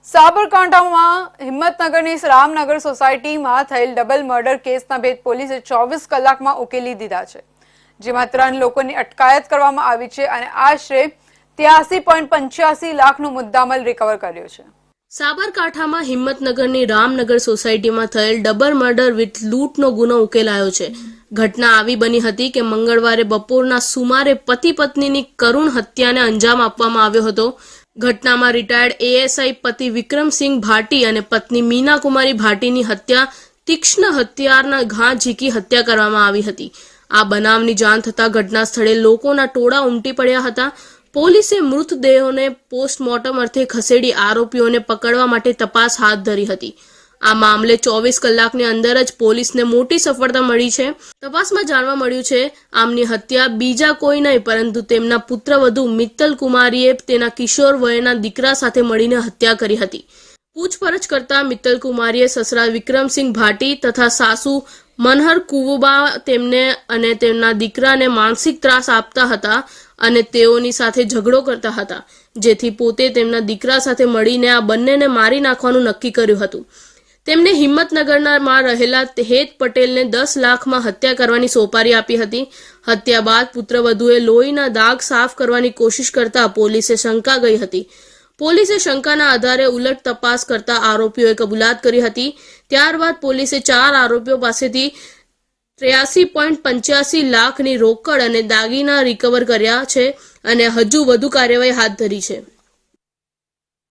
સાબરકાંઠામાં હિંમતનગરની રામનગર સોસાયટીમાં થયેલ ડબલ મર્ડર કેસના ભેદ પોલીસે 24 કલાકમાં ઉકેલી દીધા છે, જેમાં 3 લોકોની અટકાયત કરવામાં આવી છે અને આશરે 83.85 લાખનો મુદ્દામાલ રિકવર કર્યો છે। સાબરકાંઠામાં હિંમતનગરની રામનગર સોસાયટીમાં થયેલ ડબલ મર્ડર વિથ લૂંટનો ગુનો ઉકેલાયો છે। ઘટના આવી બની હતી કે મંગળવારે બપોરના સુમારે પતિ પત્નીની કરુણ હત્યાને અંજામ આપવામાં આવ્યો હતો। ઘટનામાં રિટાયર્ડ એએસઆઈ પતિ વિક્રમસિંહ ભાટી અને પત્ની મીના કુમારી ભાટીની હત્યા તીક્ષ્ણ હથિયારના ઘા ઝીકી હત્યા કરવામાં આવી હતી। આ બનાવની જાણ થતાં ઘટના સ્થળે લોકોના ટોળા ઉમટી પડ્યા હતા। પોલીસે મૃતદેહોને પોસ્ટમોર્ટમ અર્થે ખસેડી આરોપીઓને પકડવા માટે તપાસ હાથ ધરી હતી। આ મામલે 24 કલાકની અંદર જ પોલીસને મોટી સફળતા મળી છે। તપાસમાં જાણવા મળ્યું છે આમની હત્યા બીજા કોઈ નહીં પરંતુ તેમના પુત્રવધુ મિત્તલ કુમારીએ તેના કિશોર વયના દીકરા સાથે મળીને હત્યા કરી હતી। પૂછપરછ કરતા મિત્તલ કુમારીએ સસરા વિક્રમસિંહ ભાટી તથા સાસુ મનહર કુવુબા તેમને અને તેમના દીકરાને માનસિક ત્રાસ આપતા હતા અને તેઓની સાથે ઝઘડો કરતા હતા, જેથી પોતે તેમના દીકરા સાથે મળીને આ બંનેને મારી નાખવાનું નક્કી કર્યું હતું। તેમને હિંમતનગરમાં રહેલા હેત પટેલને 10 લાખમાં હત્યા કરવાની સોપારી આપી હતી। હત્યા બાદ પુત્રવધુએ લોહીના દાગ સાફ કરવાની કોશિશ કરતા પોલીસે શંકા ગઈ હતી। પોલીસે શંકાના આધારે ઉલટ તપાસ કરતા આરોપીઓએ કબૂલાત કરી હતી। ત્યારબાદ પોલીસે 4 આરોપીઓ પાસેથી 83.85 લાખની રોકડ અને દાગીના રિકવર કર્યા છે અને હજુ વધુ કાર્યવાહી હાથ ધરી છે।